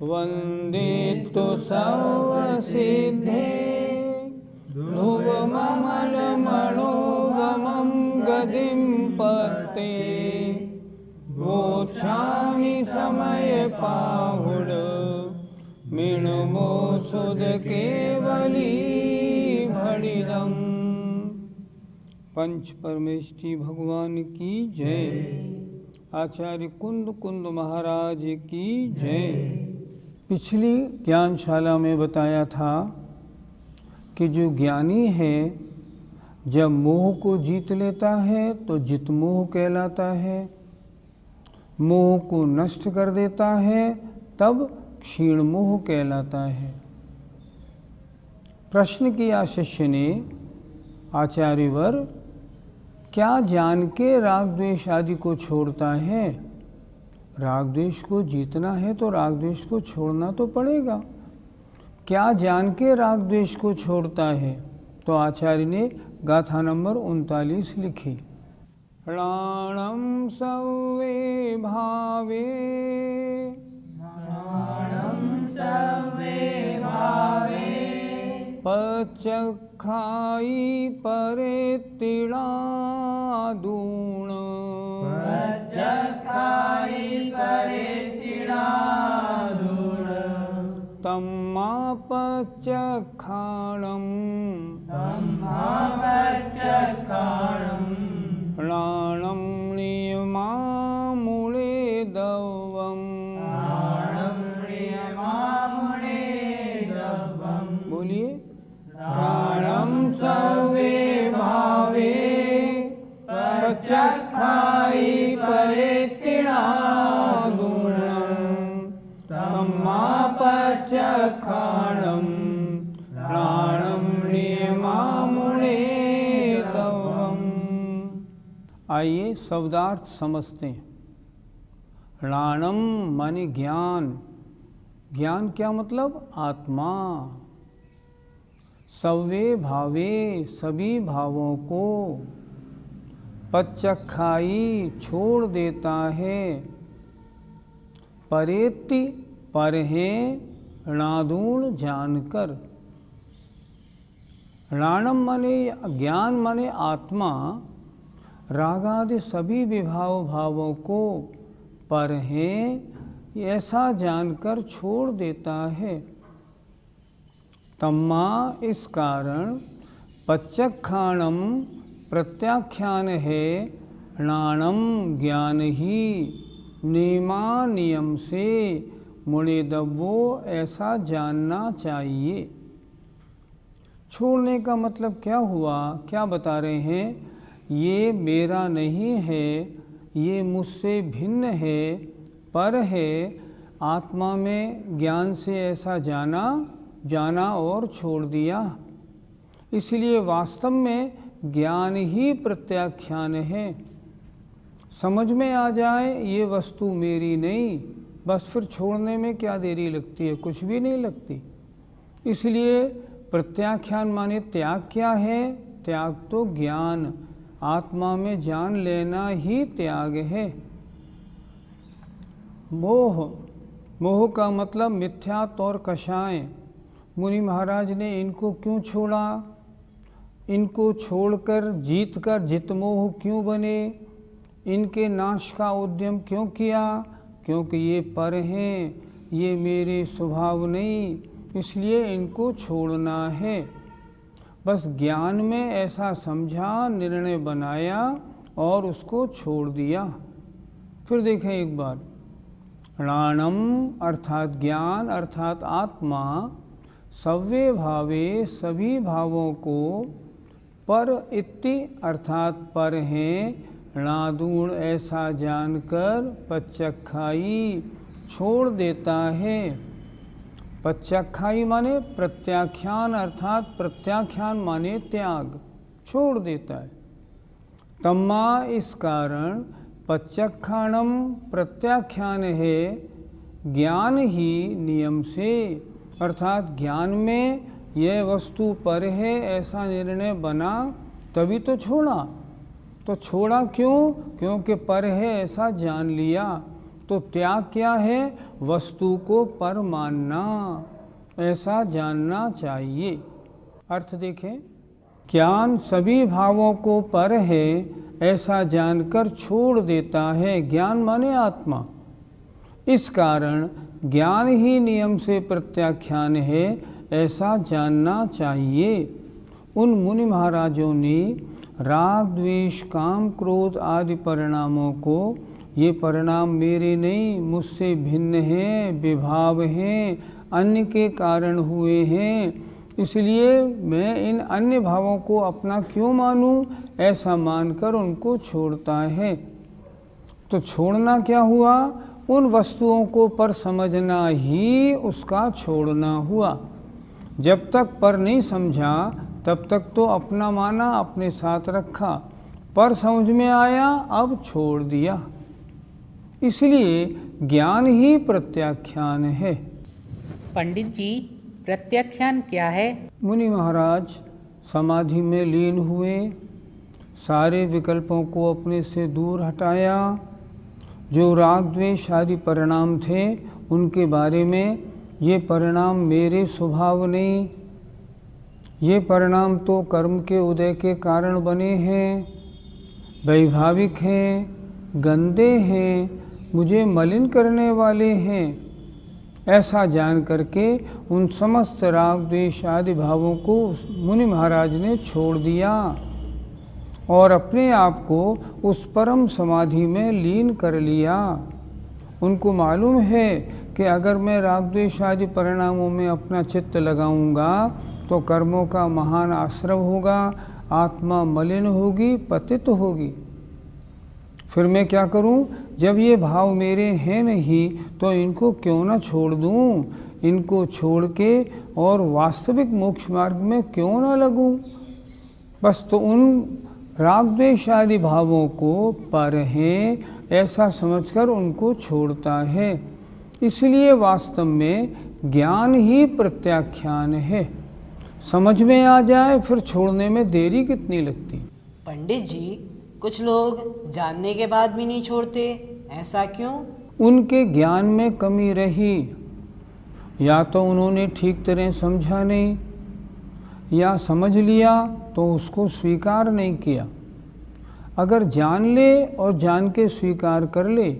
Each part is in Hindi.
वन्दितु सर्वसिद्धे ध्रुवममलमणोगमं गतिं पते वोच्छामि समयपाहुड मिणमो सुध केवली भणिदम्। पंच परमेष्ठी भगवान की जय। आचार्य कुंद महाराज की जय। पिछली ज्ञानशाला में बताया था कि जो ज्ञानी है जब मोह को जीत लेता है तो जित मोह कहलाता है, मोह को नष्ट कर देता है तब क्षीण मोह कहलाता है। प्रश्न किया शिष्य ने, आचार्यवर क्या जान के राग द्वेष आदि को छोड़ता है? राग द्वेष को जीतना है तो राग द्वेष को छोड़ना तो पड़ेगा। क्या जान के राग द्वेष को छोड़ता है? तो आचार्य ने गाथा नंबर 39 लिखी। राणम सवे भावे पचखाई परे तिड़ादूण तम्मा पचखाणम राणम नियमामुळे दवम्। बोलिए। राणम सवे भावे पचखाई परे तिड़ादूणम् तम्मा पचखाणम राणम नियमामुळे दवम्। आइए शब्दार्थ समझते हैं। राणम माने ज्ञान। ज्ञान क्या मतलब? आत्मा। सवे भावे सभी भावों को, पचखाई छोड़ देता है, परेति पर है णादूण जानकर। राणम माने ज्ञान माने आत्मा राग आदि सभी विभाव भावों को पर है ऐसा जानकर छोड़ देता है। तम्मा इस कारण पचखाणम प्रत्याख्यान है णाणम ज्ञान ही नियमा नियम से मुणिदव्वो ऐसा जानना चाहिए। छोड़ने का मतलब क्या हुआ? क्या बता रहे हैं? ये मेरा नहीं है, ये मुझसे भिन्न है, पर है। आत्मा में ज्ञान से ऐसा जाना और छोड़ दिया। इसलिए वास्तव में ज्ञान ही प्रत्याख्यान है। समझ में आ जाए ये वस्तु मेरी नहीं, बस फिर छोड़ने में क्या देरी लगती है? कुछ भी नहीं लगती। इसलिए प्रत्याख्यान माने त्याग क्या है? त्याग तो ज्ञान, आत्मा में जान लेना ही त्याग है। मोह का मतलब मिथ्यात्व और कषाय। मुनि महाराज ने इनको क्यों छोड़ा? इनको छोड़कर जीतकर जितमोह क्यों बने? इनके नाश का उद्यम क्यों किया? क्योंकि ये पर हैं, ये मेरे स्वभाव नहीं, इसलिए इनको छोड़ना है। बस ज्ञान में ऐसा समझा, निर्णय बनाया और उसको छोड़ दिया। फिर देखें एक बार। राणम अर्थात ज्ञान अर्थात आत्मा सव्ये भावे सभी भावों को, पर इति अर्थात पर हैं, णादूण ऐसा जानकर पचखाई छोड़ देता है। पचखाई माने प्रत्याख्यान अर्थात प्रत्याख्यान माने त्याग, छोड़ देता है। तम्मा इस कारण पचखाणम प्रत्याख्यान है ज्ञान ही नियम से, अर्थात ज्ञान में यह वस्तु पर है ऐसा निर्णय बना तभी तो छोड़ा। तो छोड़ा क्यों? क्योंकि पर है ऐसा जान लिया। तो तो त्याग क्या है? वस्तु को पर मानना, ऐसा जानना चाहिए। अर्थ देखें, ज्ञान सभी भावों को पर है ऐसा जानकर छोड़ देता है। ज्ञान माने आत्मा। इस कारण ज्ञान ही नियम से प्रत्याख्यान है ऐसा जानना चाहिए। उन मुनि महाराजों ने राग द्वेष काम क्रोध आदि परिणामों को, ये परिणाम मेरे नहीं, मुझसे भिन्न हैं, विभाव हैं, अन्य के कारण हुए हैं, इसलिए मैं इन अन्य भावों को अपना क्यों मानूं, ऐसा मानकर उनको छोड़ता है। तो छोड़ना क्या हुआ? उन वस्तुओं को पर समझना ही उसका छोड़ना हुआ। जब तक पर नहीं समझा तब तक तो अपना माना, अपने साथ रखा, पर समझ में आया अब छोड़ दिया। इसलिए ज्ञान ही प्रत्याख्यान है। पंडित जी, प्रत्याख्यान क्या है? मुनि महाराज समाधि में लीन हुए, सारे विकल्पों को अपने से दूर हटाया। जो राग द्वेष आदि परिणाम थे उनके बारे में, ये परिणाम मेरे स्वभाव नहीं, ये परिणाम तो कर्म के उदय के कारण बने हैं, वैभाविक हैं, गंदे हैं, मुझे मलिन करने वाले हैं। ऐसा जान करके उन समस्त राग द्वेष आदि भावों को मुनि महाराज ने छोड़ दिया और अपने आप को उस परम समाधि में लीन कर लिया। उनको मालूम है कि अगर मैं राग द्वेष आदि परिणामों में अपना चित्त लगाऊंगा तो कर्मों का महान आश्रव होगा, आत्मा मलिन होगी, पतित होगी। फिर मैं क्या करूं? जब ये भाव मेरे हैं नहीं तो इनको क्यों ना छोड़ दूं, इनको छोड़ के और वास्तविक मोक्ष मार्ग में क्यों ना लगूं। बस तो उन राग द्वेष आदि भावों को पर हैं ऐसा समझकर उनको छोड़ता है। इसलिए वास्तव में ज्ञान ही प्रत्याख्यान है। समझ में आ जाए फिर छोड़ने में देरी कितनी लगती। पंडित जी, कुछ लोग जानने के बाद भी नहीं छोड़ते, ऐसा क्यों? उनके ज्ञान में कमी रही, या तो उन्होंने ठीक तरह समझा नहीं, या समझ लिया तो उसको स्वीकार नहीं किया। अगर जान ले और जान के स्वीकार कर ले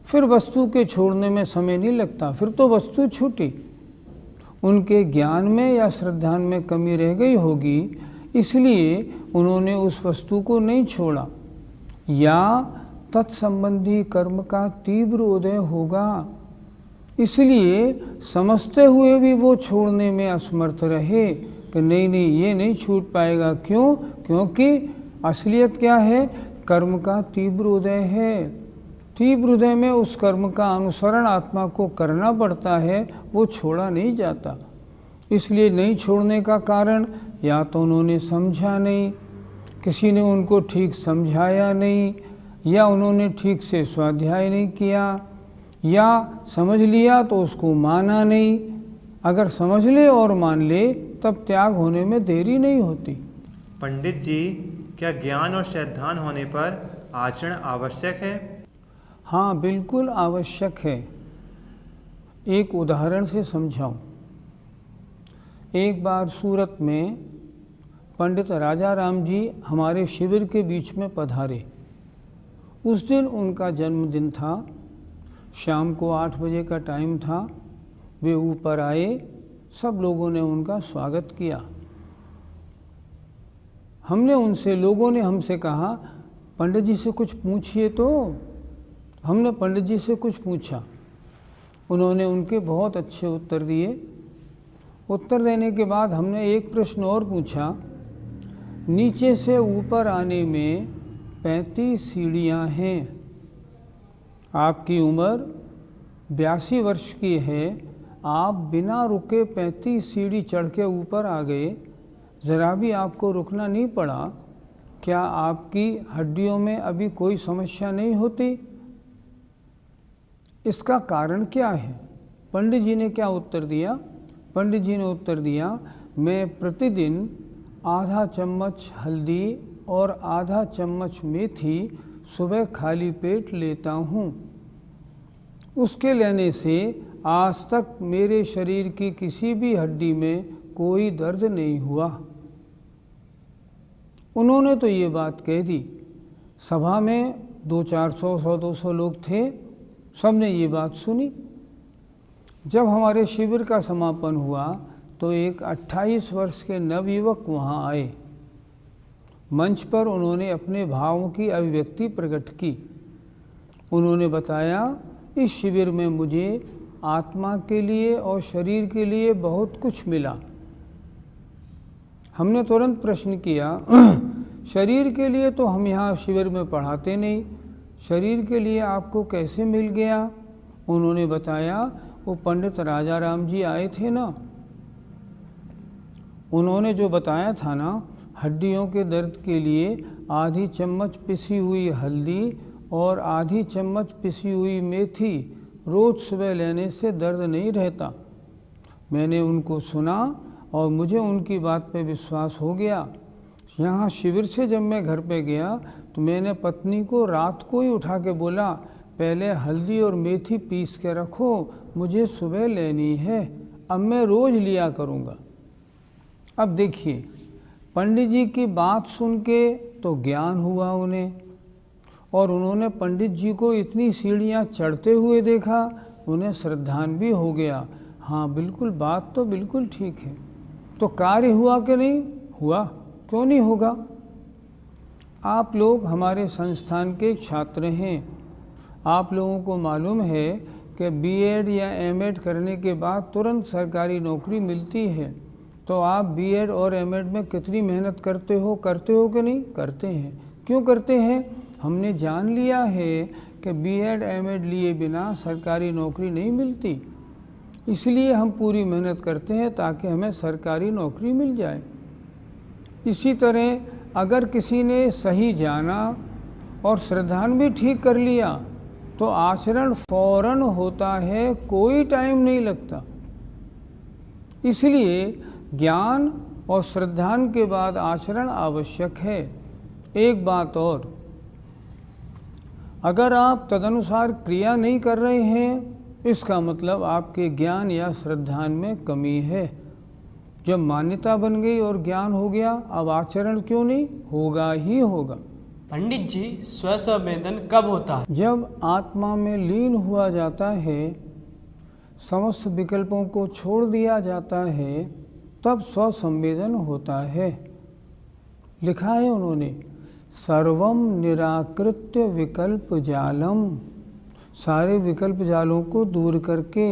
फिर वस्तु के छोड़ने में समय नहीं लगता, फिर तो वस्तु छूटी। उनके ज्ञान में या श्रद्धा में कमी रह गई होगी, इसलिए उन्होंने उस वस्तु को नहीं छोड़ा, या तत्संबंधी कर्म का तीव्र उदय होगा, इसलिए समझते हुए भी वो छोड़ने में असमर्थ रहे कि नहीं नहीं ये नहीं छूट पाएगा। क्यों? क्योंकि असलियत क्या है? कर्म का तीव्र उदय है। तीव्र उदय में उस कर्म का अनुसरण आत्मा को करना पड़ता है, वो छोड़ा नहीं जाता। इसलिए नहीं छोड़ने का कारण या तो उन्होंने समझा नहीं, किसी ने उनको ठीक समझाया नहीं, या उन्होंने ठीक से स्वाध्याय नहीं किया, या समझ लिया तो उसको माना नहीं। अगर समझ ले और मान ले तब त्याग होने में देरी नहीं होती। पंडित जी, क्या ज्ञान और श्रद्धान होने पर आचरण आवश्यक है? हाँ, बिल्कुल आवश्यक है। एक उदाहरण से समझाऊं। एक बार सूरत में पंडित राजा राम जी हमारे शिविर के बीच में पधारे। उस दिन उनका जन्मदिन था, शाम को 8 बजे का टाइम था। वे ऊपर आए, सब लोगों ने उनका स्वागत किया। लोगों ने हमसे कहा, पंडित जी से कुछ पूछिए। तो हमने पंडित जी से कुछ पूछा, उन्होंने उनके बहुत अच्छे उत्तर दिए। उत्तर देने के बाद हमने एक प्रश्न और पूछा, नीचे से ऊपर आने में 35 सीढ़ियाँ हैं, आपकी उम्र 82 वर्ष की है, आप बिना रुके 35 सीढ़ी चढ़ के ऊपर आ गए, ज़रा भी आपको रुकना नहीं पड़ा, क्या आपकी हड्डियों में अभी कोई समस्या नहीं होती? इसका कारण क्या है? पंडित जी ने क्या उत्तर दिया? पंडित जी ने उत्तर दिया, मैं प्रतिदिन आधा चम्मच हल्दी और आधा चम्मच मेथी सुबह खाली पेट लेता हूँ। उसके लेने से आज तक मेरे शरीर की किसी भी हड्डी में कोई दर्द नहीं हुआ। उन्होंने तो ये बात कह दी। सभा में 200-400, 100-200 लोग थे, सबने ये बात सुनी। जब हमारे शिविर का समापन हुआ तो एक 28 वर्ष के नवयुवक वहाँ आए। मंच पर उन्होंने अपने भावों की अभिव्यक्ति प्रकट की। उन्होंने बताया, इस शिविर में मुझे आत्मा के लिए और शरीर के लिए बहुत कुछ मिला। हमने तुरंत प्रश्न किया, शरीर के लिए तो हम यहाँ शिविर में पढ़ाते नहीं, शरीर के लिए आपको कैसे मिल गया? उन्होंने बताया, वो पंडित राजा राम जी आए थे ना, उन्होंने जो बताया था ना, हड्डियों के दर्द के लिए आधी चम्मच पिसी हुई हल्दी और आधी चम्मच पिसी हुई मेथी रोज़ सुबह लेने से दर्द नहीं रहता। मैंने उनको सुना और मुझे उनकी बात पे विश्वास हो गया। यहाँ शिविर से जब मैं घर पे गया तो मैंने पत्नी को रात को ही उठा के बोला, पहले हल्दी और मेथी पीस के रखो, मुझे सुबह लेनी है, अब मैं रोज़ लिया करूँगा। अब देखिए, पंडित जी की बात सुन के तो ज्ञान हुआ उन्हें, और उन्होंने पंडित जी को इतनी सीढ़ियाँ चढ़ते हुए देखा, उन्हें श्रद्धान भी हो गया। हाँ बिल्कुल, बात तो बिल्कुल ठीक है। तो कार्य हुआ कि नहीं हुआ? क्यों नहीं होगा? आप लोग हमारे संस्थान के छात्र हैं। आप लोगों को मालूम है कि बीएड या एमएड करने के बाद तुरंत सरकारी नौकरी मिलती है। तो आप बीएड और एमएड में कितनी मेहनत करते हो कि नहीं? करते हैं। क्यों करते हैं? हमने जान लिया है कि बीएड एमएड लिए बिना सरकारी नौकरी नहीं मिलती, इसलिए हम पूरी मेहनत करते हैं ताकि हमें सरकारी नौकरी मिल जाए। इसी तरह अगर किसी ने सही जाना और श्रद्धान भी ठीक कर लिया तो आचरण फौरन होता है, कोई टाइम नहीं लगता। इसलिए ज्ञान और श्रद्धान के बाद आचरण आवश्यक है। एक बात और, अगर आप तदनुसार क्रिया नहीं कर रहे हैं, इसका मतलब आपके ज्ञान या श्रद्धान में कमी है। जब मान्यता बन गई और ज्ञान हो गया, अब आचरण क्यों नहीं? होगा ही होगा। पंडित जी, स्वसंवेदन कब होता है? जब आत्मा में लीन हुआ जाता है, समस्त विकल्पों को छोड़ दिया जाता है, तब स्वसंवेदन होता है। लिखा है उन्होंने, सर्वम निराकृत्य विकल्प जालम, सारे विकल्प जालों को दूर करके।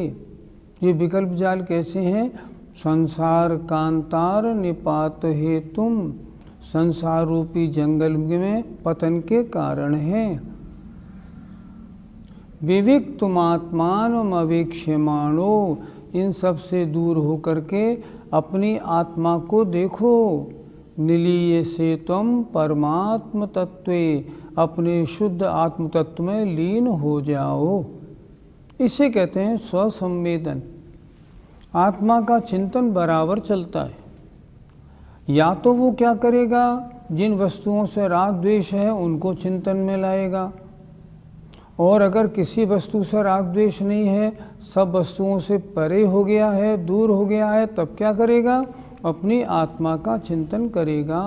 ये विकल्प जाल कैसे हैं? संसार कांतार निपात हेतुम, संसार रूपी जंगल में पतन के कारण हैं। विविक्तुमात्मान अवेक्ष्यमाणो, इन सब से दूर होकर के अपनी आत्मा को देखो। निलीय से तुम परमात्म तत्वे, अपने शुद्ध आत्म तत्व में लीन हो जाओ। इसे कहते हैं स्वसंवेदन। आत्मा का चिंतन बराबर चलता है। या तो वो क्या करेगा, जिन वस्तुओं से राग द्वेष है उनको चिंतन में लाएगा, और अगर किसी वस्तु से राग द्वेष नहीं है, सब वस्तुओं से परे हो गया है, दूर हो गया है, तब क्या करेगा? अपनी आत्मा का चिंतन करेगा।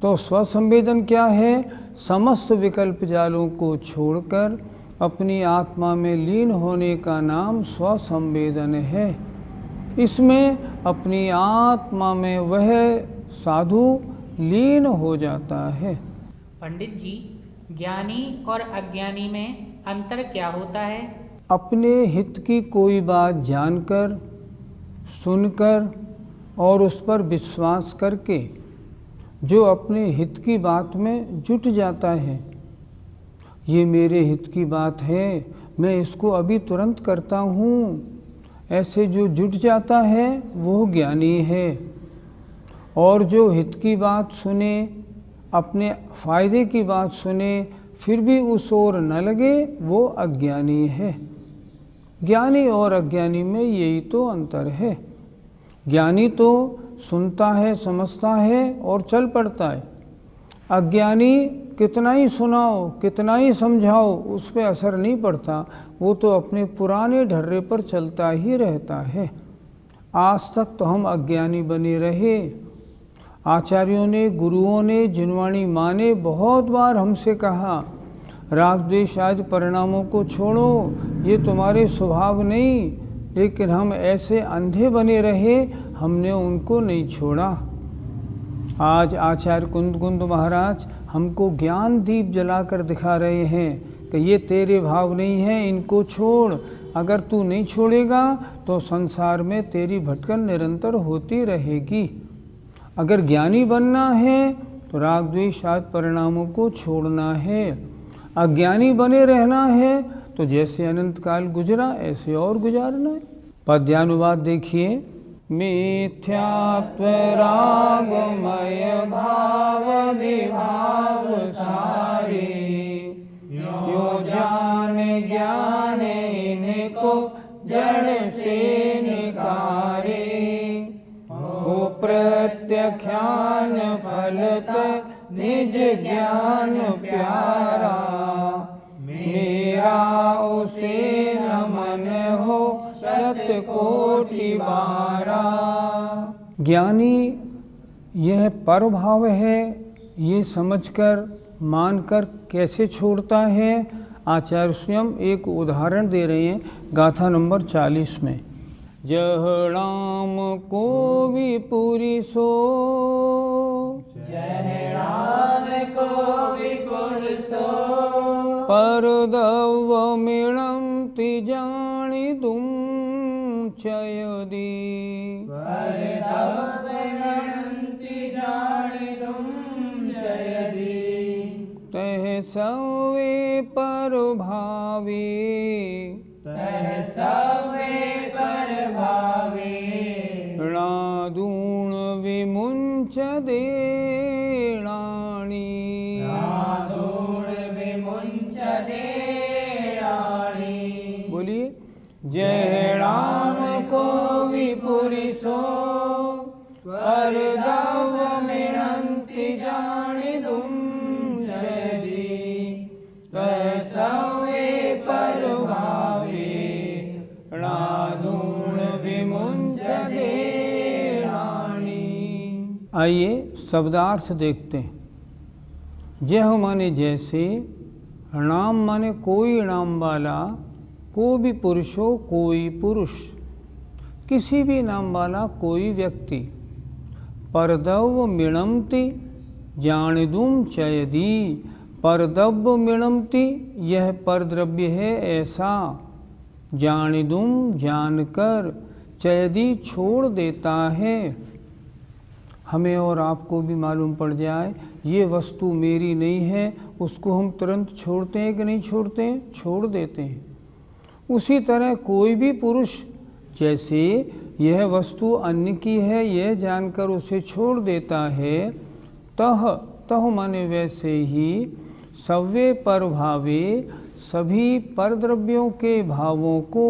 तो स्वसंवेदन क्या है? समस्त विकल्प जालों को छोड़कर अपनी आत्मा में लीन होने का नाम स्वसंवेदन है। इसमें अपनी आत्मा में वह साधु लीन हो जाता है। पंडित जी, ज्ञानी और अज्ञानी में अंतर क्या होता है? अपने हित की कोई बात जानकर, सुनकर और उस पर विश्वास करके जो अपने हित की बात में जुट जाता है, ये मेरे हित की बात है, मैं इसको अभी तुरंत करता हूँ, ऐसे जो जुट जाता है वो ज्ञानी है। और जो हित की बात सुने, अपने फायदे की बात सुने, फिर भी उस ओर न लगे, वो अज्ञानी है। ज्ञानी और अज्ञानी में यही तो अंतर है। ज्ञानी तो सुनता है, समझता है और चल पड़ता है। अज्ञानी कितना ही सुनाओ, कितना ही समझाओ, उस पर असर नहीं पड़ता, वो तो अपने पुराने ढर्रे पर चलता ही रहता है। आज तक तो हम अज्ञानी बने रहे। आचार्यों ने, गुरुओं ने, जिनवाणी माँ ने बहुत बार हमसे कहा, राग द्वेष आदि परिणामों को छोड़ो, ये तुम्हारे स्वभाव नहीं, लेकिन हम ऐसे अंधे बने रहे, हमने उनको नहीं छोड़ा। आज आचार्य कुंद महाराज हमको ज्ञान दीप जलाकर दिखा रहे हैं कि ये तेरे भाव नहीं है, इनको छोड़। अगर तू नहीं छोड़ेगा तो संसार में तेरी भटकन निरंतर होती रहेगी। अगर ज्ञानी बनना है तो राग द्वेष आदि परिणामों को छोड़ना है। अज्ञानी बने रहना है तो जैसे अनंत काल गुजरा ऐसे और गुजारना है। पद्यानुवाद देखिए। मिथ्यात्व रागमय भाव विभाव सारे, यो जान ज्ञान इनको जड़ से निकारे। हो प्रत्यख्यान फलत निज ज्ञान प्यारा, मेरा उसे नमन हो सत कोटि बारा। ज्ञानी यह परभाव है, ये समझकर मानकर कैसे छोड़ता है। आचार्य स्वयं एक उदाहरण दे रहे हैं गाथा नंबर 40 में। जह राम को भी पूरी सो, जय राम को विपुल सो, पर दव मिणंति जानी तुम चयदी। पर दव मिणंति जानी तुम चयदी। तह सवे पर भावे, तह सवे पर भावे। णादूण विमुंच देणाणी, नादूण विमुंच देणाणी। बोलिए। जय राम को विपुरी सो, पर दव मिणंति जानी तुम चयदी। तह सवे पर भावे, णादूण विमुंच देणाणी। आइए शब्दार्थ देखते हैं। जह माने जैसे, नाम माने कोई नाम वाला, को भी पुरुष हो कोई पुरुष, किसी भी नाम वाला कोई व्यक्ति। परदव मिणमति जानिदुम चयदी। परदव मिणमति यह परद्रव्य है ऐसा, जानिदुम जानकर, चयदी छोड़ देता है। हमें और आपको भी मालूम पड़ जाए ये वस्तु मेरी नहीं है, उसको हम तुरंत छोड़ते हैं कि नहीं छोड़ते हैं? छोड़ देते हैं। उसी तरह कोई भी पुरुष जैसे यह वस्तु अन्य की है यह जानकर उसे छोड़ देता है, तह माने वैसे ही सव्य पर भावे सभी परद्रव्यों के भावों को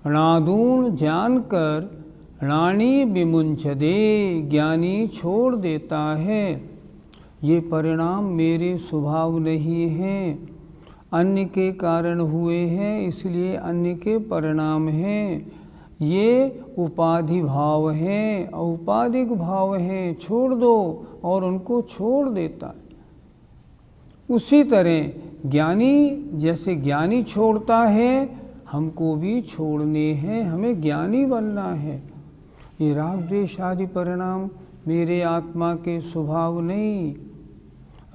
णादूण जानकर णाणी विमुंचदे ज्ञानी छोड़ देता है। ये परिणाम मेरे स्वभाव नहीं हैं, अन्य के कारण हुए हैं, इसलिए अन्य के परिणाम हैं। ये उपाधि भाव हैं, औपाधिक भाव हैं, छोड़ दो, और उनको छोड़ देता है। उसी तरह ज्ञानी जैसे ज्ञानी छोड़ता है, हमको भी छोड़ने हैं, हमें ज्ञानी बनना है। ये राग द्वेष आदि परिणाम मेरे आत्मा के स्वभाव नहीं।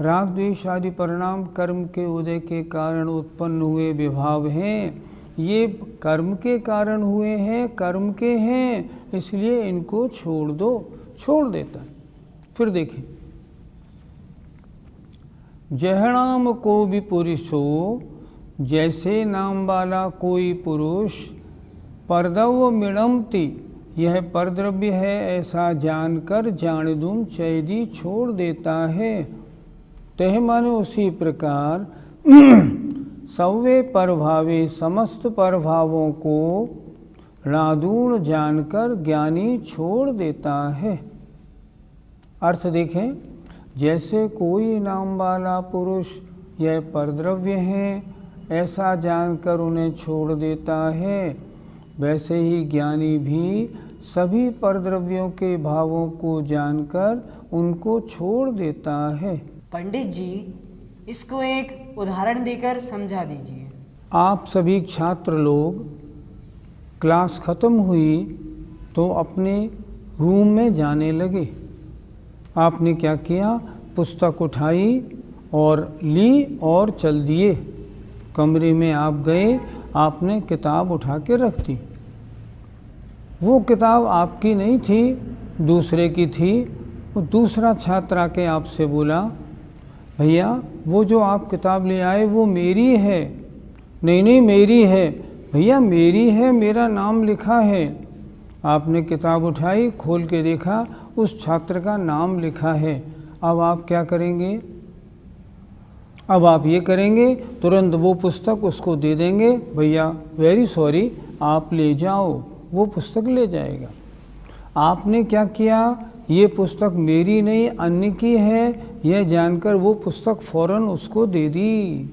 राग द्वेष आदि परिणाम कर्म के उदय के कारण उत्पन्न हुए विभाव हैं। ये कर्म के कारण हुए हैं, कर्म के हैं, इसलिए इनको छोड़ दो, छोड़ देता है। फिर देखें, जहणाम को भी पुरुषो, जैसे नाम वाला कोई पुरुष, परदव मिणमति यह परद्रव्य है ऐसा जानकर जानिदुम चयदी छोड़ देता है। तह माने उसी प्रकार सव्य परभावे समस्त परभावों को णादूण जानकर ज्ञानी छोड़ देता है। अर्थ देखें, जैसे कोई नाम वाला पुरुष यह परद्रव्य हैं ऐसा जानकर उन्हें छोड़ देता है, वैसे ही ज्ञानी भी सभी परद्रव्यों के भावों को जानकर उनको छोड़ देता है। पंडित जी, इसको एक उदाहरण देकर समझा दीजिए। आप सभी छात्र लोग क्लास ख़त्म हुई तो अपने रूम में जाने लगे। आपने क्या किया, पुस्तक उठाई और ली और चल दिए। कमरे में आप गए, आपने किताब उठा के रख दी। वो किताब आपकी नहीं थी, दूसरे की थी। वो दूसरा छात्र आके आपसे बोला, भैया वो जो आप किताब ले आए वो मेरी है। नहीं नहीं मेरी है। भैया मेरी है, मेरा नाम लिखा है। आपने किताब उठाई, खोल के देखा, उस छात्र का नाम लिखा है। अब आप क्या करेंगे? अब आप ये करेंगे, तुरंत वो पुस्तक उसको दे देंगे, भैया वेरी सॉरी आप ले जाओ। वो पुस्तक ले जाएगा। आपने क्या किया, ये पुस्तक मेरी नहीं अन्य की है, यह जानकर वो पुस्तक फौरन उसको दे दी।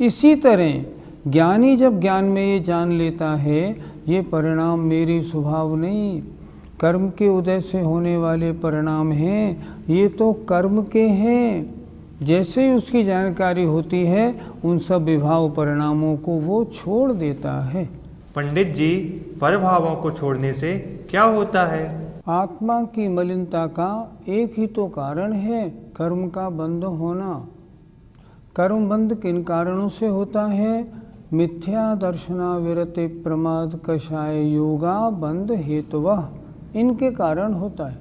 इसी तरह ज्ञानी जब ज्ञान में ये जान लेता है, ये परिणाम मेरी स्वभाव नहीं, कर्म के उदय से होने वाले परिणाम हैं, ये तो कर्म के हैं। जैसे ही उसकी जानकारी होती है, उन सब विभाव परिणामों को वो छोड़ देता है। पंडित जी, परभावों को छोड़ने से क्या होता है? आत्मा की मलिनता का एक ही तो कारण है, कर्म का बंध होना। कर्म बंध किन कारणों से होता है? मिथ्या दर्शना विरति प्रमाद कषाय योगा बंध हेतुवः, इनके कारण होता है।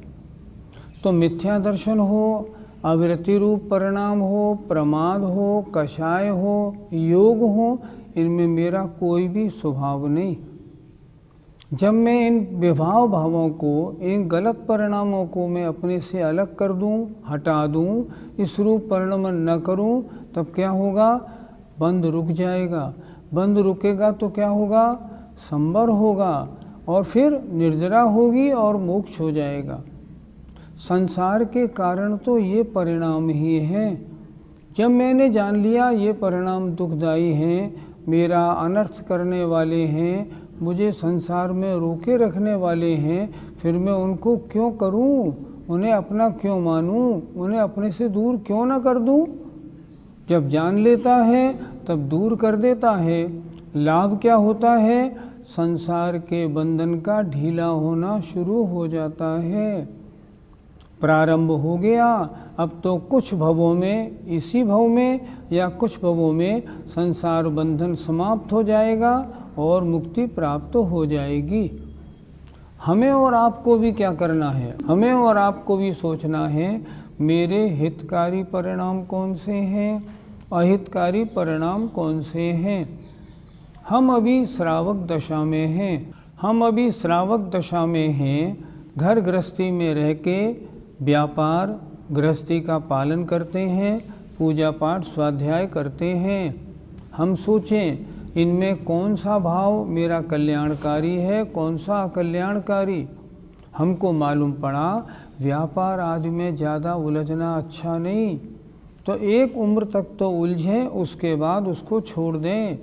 तो मिथ्या दर्शन हो, अविरति रूप परिणाम हो, प्रमाद हो, कषाय हो, योग हो, इनमें मेरा कोई भी स्वभाव नहीं। जब मैं इन विभाव भावों को, इन गलत परिणामों को मैं अपने से अलग कर दूं, हटा दूं, इस रूप परिणाम न करूं, तब क्या होगा? बंध रुक जाएगा। बंध रुकेगा तो क्या होगा? संवर होगा और फिर निर्जरा होगी और मोक्ष हो जाएगा। संसार के कारण तो ये परिणाम ही हैं। जब मैंने जान लिया ये परिणाम दुखदायी हैं, मेरा अनर्थ करने वाले हैं, मुझे संसार में रोके रखने वाले हैं, फिर मैं उनको क्यों करूं? उन्हें अपना क्यों मानूं? उन्हें अपने से दूर क्यों ना कर दूं? जब जान लेता है तब दूर कर देता है। लाभ क्या होता है? संसार के बंधन का ढीला होना शुरू हो जाता है। प्रारंभ हो गया, अब तो कुछ भवों में, इसी भव में या कुछ भवों में संसार बंधन समाप्त हो जाएगा और मुक्ति प्राप्त हो जाएगी। हमें और आपको भी क्या करना है? हमें और आपको भी सोचना है, मेरे हितकारी परिणाम कौन से हैं, अहितकारी परिणाम कौन से हैं। हम अभी श्रावक दशा में हैं। हम अभी श्रावक दशा में हैं। घर गृहस्थी में रह के व्यापार गृहस्थी का पालन करते हैं, पूजा पाठ स्वाध्याय करते हैं। हम सोचें इनमें कौन सा भाव मेरा कल्याणकारी है, कौन सा अकल्याणकारी। हमको मालूम पड़ा व्यापार आदि में ज़्यादा उलझना अच्छा नहीं, तो एक उम्र तक तो उलझें, उसके बाद उसको छोड़ दें।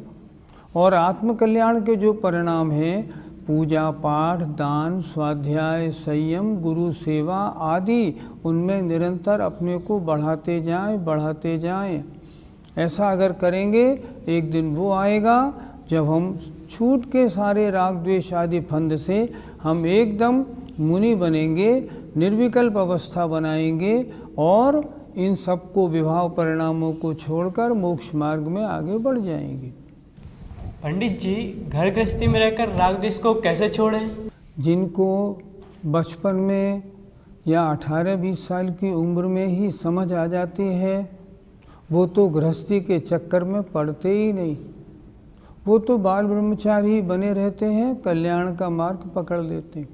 और आत्मकल्याण के जो परिणाम हैं, पूजा पाठ, दान, स्वाध्याय, संयम, गुरु सेवा आदि, उनमें निरंतर अपने को बढ़ाते जाएं। ऐसा अगर करेंगे, एक दिन वो आएगा जब हम छूट के सारे राग द्वेष आदि फंद से हम एकदम मुनि बनेंगे, निर्विकल्प अवस्था बनाएंगे और इन सबको विभाव परिणामों को छोड़कर मोक्ष मार्ग में आगे बढ़ जाएंगे। पंडित जी, घर गृहस्थी में रहकर राग द्वेष को कैसे छोड़ें? जिनको बचपन में या 18-20 साल की उम्र में ही समझ आ जाती है, वो तो गृहस्थी के चक्कर में पड़ते ही नहीं। वो तो बाल ब्रह्मचारी ही बने रहते हैं, कल्याण का मार्ग पकड़ लेते हैं।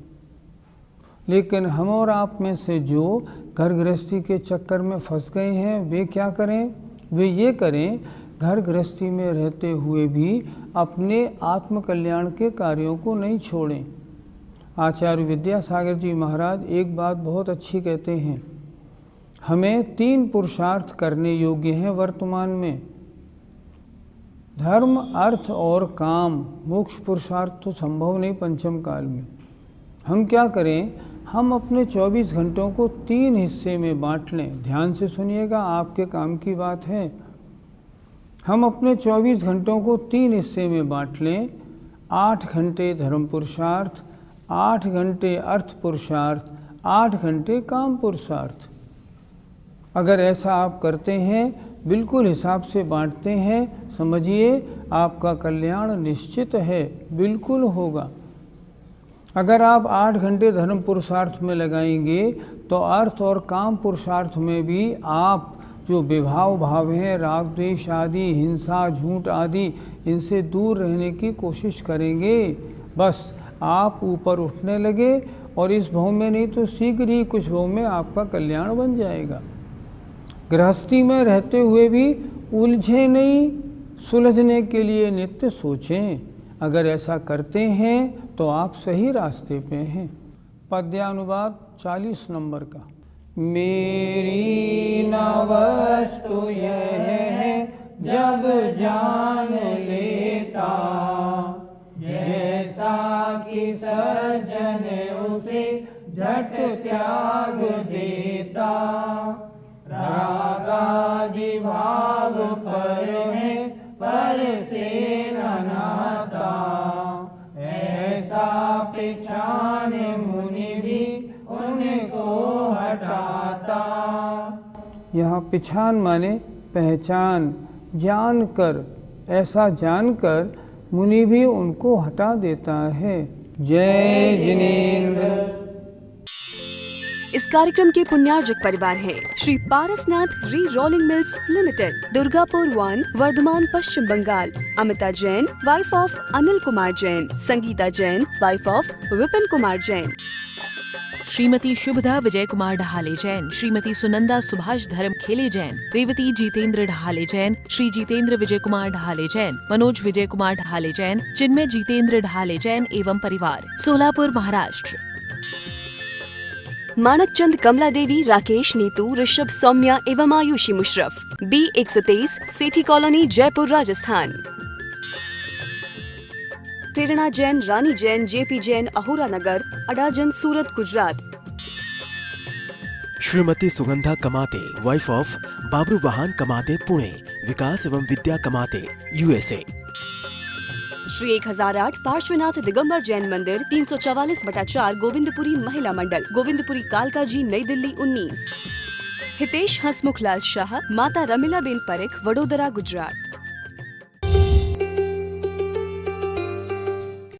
लेकिन हम और आप में से जो घर गृहस्थी के चक्कर में फंस गए हैं, वे क्या करें? वे ये करें, घर गृहस्थी में रहते हुए भी अपने आत्मकल्याण के कार्यों को नहीं छोड़ें। आचार्य विद्यासागर जी महाराज एक बात बहुत अच्छी कहते हैं, हमें 3 पुरुषार्थ करने योग्य हैं वर्तमान में, धर्म, अर्थ और काम। मोक्ष पुरुषार्थ तो संभव नहीं पंचम काल में। हम क्या करें, हम अपने 24 घंटों को 3 हिस्से में बांट लें। ध्यान से सुनिएगा, आपके काम की बात है। हम अपने 24 घंटों को 3 हिस्से में बांट लें। 8 घंटे धर्म पुरुषार्थ, 8 घंटे अर्थ पुरुषार्थ, 8 घंटे काम पुरुषार्थ। अगर ऐसा आप करते हैं, बिल्कुल हिसाब से बांटते हैं, समझिए आपका कल्याण निश्चित है, बिल्कुल होगा। अगर आप 8 घंटे धर्म पुरुषार्थ में लगाएंगे तो अर्थ और काम पुरुषार्थ में भी आप जो विभाव भाव हैं, राग द्वेष आदि, हिंसा, झूठ आदि, इनसे दूर रहने की कोशिश करेंगे। बस आप ऊपर उठने लगे और इस भव में नहीं तो शीघ्र ही कुछ भव में आपका कल्याण बन जाएगा। गृहस्थी में रहते हुए भी उलझे नहीं, सुलझने के लिए नित्य सोचें। अगर ऐसा करते हैं तो आप सही रास्ते पे हैं। पद्यानुवाद 40 नंबर का। मेरी न वस्तु यह है जब जान लेता, जैसा कि सज्जन उसे झट त्याग देता। रागादि भाव पर है पर से न नाता, ऐसा पिछान मुनि भी उनको हटाता। यहाँ पिछान माने पहचान, जानकर, ऐसा जानकर मुनि भी उनको हटा देता है। जय जिनेंद्र। इस कार्यक्रम के पुण्यार्जक परिवार हैं Shri Parasnath rerolling mills limited, Durgapur 1, Vardhaman, Paschim Bangal. Amita Jain, wife of Anil Kumar Jain. Sangeeta Jain, wife of Vipin Kumar Jain. Shrimati Shubhada Vijay Kumar Dhahale Jain, Shrimati Sunanda Subhash Dharm Khele Jain, Revati Jitendra ढहाले Jain, Shri Jitendra विजय कुमार ढहाले जैन, मनोज विजय कुमार ढहाले जैन, चिन्मय जीतेंद्र ढहाले जैन एवं परिवार, सोलापुर, महाराष्ट्र। मानक चंद, कमला देवी, राकेश, नीतू, ऋषभ, सौम्या एवं आयुषी मुशरफ, B123, सेठी कॉलोनी, जयपुर, राजस्थान। प्रेरणा जैन, रानी जैन, JP जैन, अहूरा नगर, अडाजन, सूरत, गुजरात। श्रीमती सुगंधा कमाते, वाइफ ऑफ बाबरू वाहन कमाते, पुणे। विकास एवं विद्या कमाते, USA। श्री 1008 पार्श्वनाथ दिगंबर जैन मंदिर, 344/4, गोविंदपुरी महिला मंडल, गोविंदपुरी, कालकाजी, नई दिल्ली 19। हितेश हसमुखलाल शाह, माता रमीलाबेन परेख, वडोदरा, गुजरात।